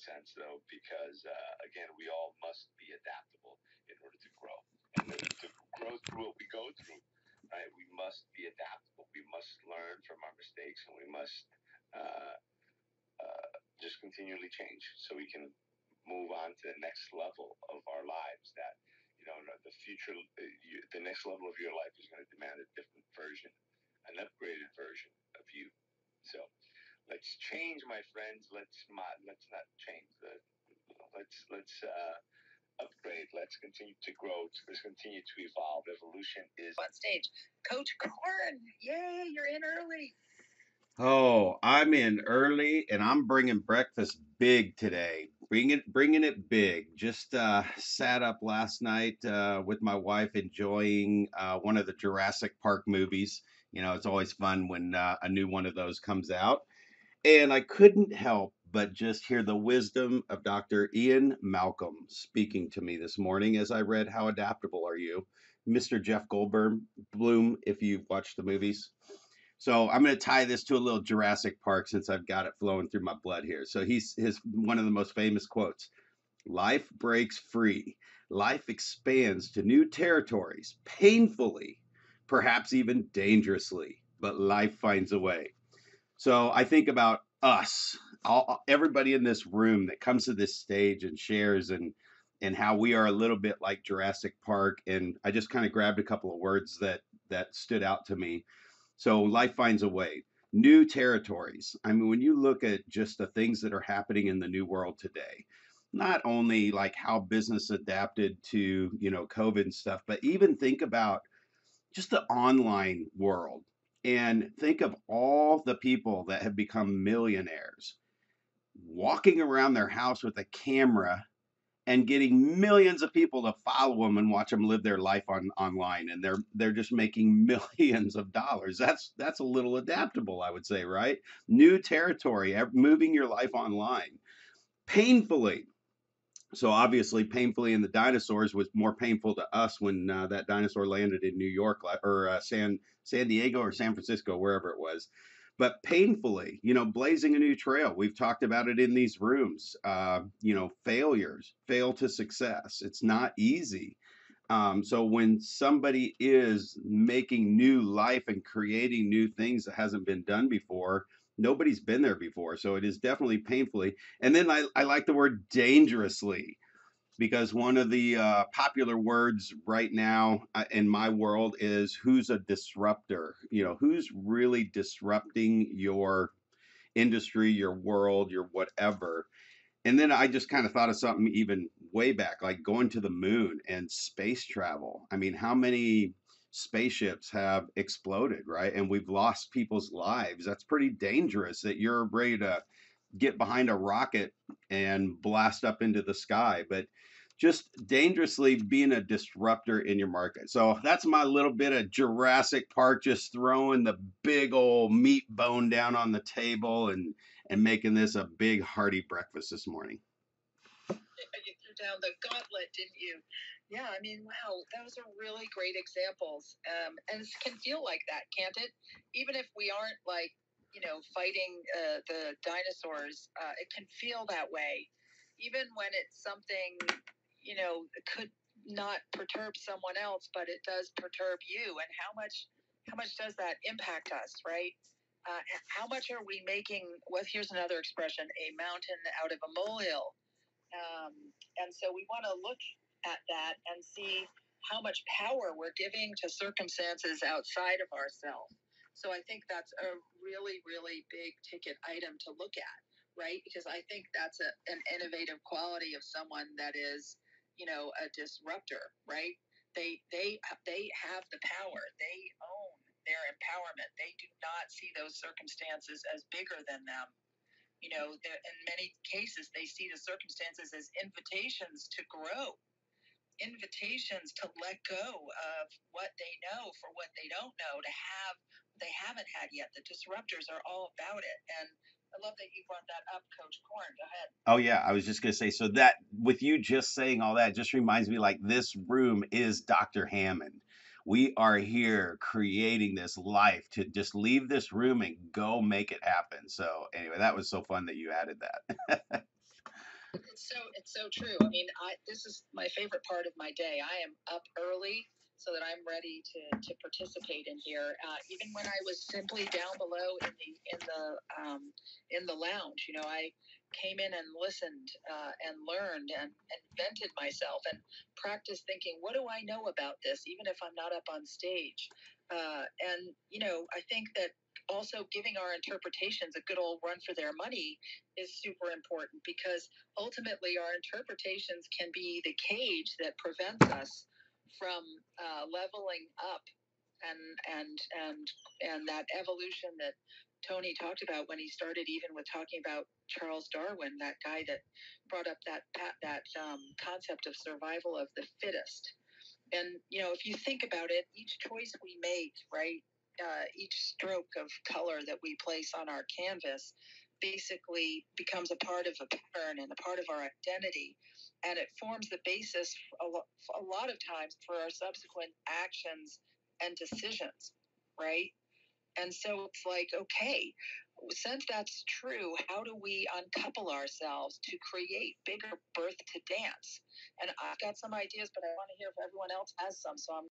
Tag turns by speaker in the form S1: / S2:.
S1: sense, though, because again, we all must be adaptable in order to grow, and to grow through what we go through. Right? We must be adaptable. We must learn from our mistakes, and we must uh, just continually change so we can move on to the next level of our lives. That the future, the next level of your life is going to demand a different version, an upgraded version of you. So let's change, my friends. Let's not change the. Let's upgrade. Let's continue to grow. Let's continue to evolve. Evolution is on stage. Coach Corn, yay! You're in early.
S2: Oh, I'm in early and I'm bringing breakfast big today. Bringing it big. Just sat up last night with my wife enjoying one of the Jurassic Park movies. You know, it's always fun when a new one of those comes out. And I couldn't help but just hear the wisdom of Dr. Ian Malcolm speaking to me this morning as I read How Adaptable Are You? Mr. Jeff Goldblum, Bloom, if you've watched the movies. So I'm going to tie this to a little Jurassic Park since I've got it flowing through my blood here. So he's his one of the most famous quotes. Life breaks free. Life expands to new territories, painfully, perhaps even dangerously, but life finds a way. So I think about us, everybody in this room that comes to this stage and shares and how we are a little bit like Jurassic Park. And I just kind of grabbed a couple of words that stood out to me. So life finds a way. New territories. I mean, when you look at just the things that are happening in the new world today, not only like how business adapted to, COVID and stuff, but even think about just the online world and think of all the people that have become millionaires walking around their house with a camera and getting millions of people to follow them and watch them live their life online, and they're just making millions of dollars. That's a little adaptable, I would say, right? New territory, moving your life online painfully. So obviously, painfully in the dinosaurs was more painful to us when that dinosaur landed in New York or San Diego or San Francisco, wherever it was. But painfully, blazing a new trail. We've talked about it in these rooms. Failures, fail to success. It's not easy. So when somebody is making new life and creating new things that hasn't been done before, nobody's been there before. So it is definitely painfully. And then I like the word dangerously because one of the popular words right now in my world is who's a disruptor? Who's really disrupting your industry, your world, your whatever. And then I just kind of thought of something even way back, like going to the moon and space travel. I mean, how many spaceships have exploded, right? And we've lost people's lives. That's pretty dangerous that you're ready to get behind a rocket and blast up into the sky. But just dangerously being a disruptor in your market. So that's my little bit of Jurassic Park, just throwing the big old meat bone down on the table and making this a big hearty breakfast this morning.
S1: You threw down the gauntlet, didn't you? Yeah, I mean, wow, those are really great examples. And it can feel like that, can't it? Even if we aren't like, fighting the dinosaurs, it can feel that way. Even when it's something, could not perturb someone else, but it does perturb you. And how much does that impact us, right? How much are we making? Well, here's another expression: a mountain out of a molehill. Um, and so we want to look at that and see how much power we're giving to circumstances outside of ourselves. So I think that's a really, really big ticket item to look at, right? Because I think that's an innovative quality of someone that is, a disruptor, right? They have the power. They own their empowerment. They do not see those circumstances as bigger than them. In many cases, they see the circumstances as invitations to grow, invitations to let go of what they know for what they don't know, to have what they haven't had yet. The disruptors are all about it. And I love that you brought that up, Coach Corn. Go ahead.
S2: Oh yeah, I was just gonna say, so that with you just saying all that just reminds me like this room is Dr. Hammond. We are here creating this life to just leave this room and go make it happen. So anyway, that was so fun that you added that.
S1: it's so true. I mean, this is my favorite part of my day. I am up early so that I'm ready to participate in here. Even when I was simply down below in the lounge, I came in and listened and learned and vented myself and practiced thinking, what do I know about this, even if I'm not up on stage? And I think that also giving our interpretations a good old run for their money is super important, because ultimately our interpretations can be the cage that prevents us from leveling up and that evolution that Tony talked about when he started, even with talking about Charles Darwin, that guy that brought up that concept of survival of the fittest. And if you think about it, each choice we make, right, each stroke of color that we place on our canvas basically becomes a part of a pattern and a part of our identity, and it forms the basis a lot of times for our subsequent actions and decisions, right? And so it's like, okay, since that's true, how do we uncouple ourselves to create bigger birth to dance? And I've got some ideas, but I want to hear if everyone else has some. So I'm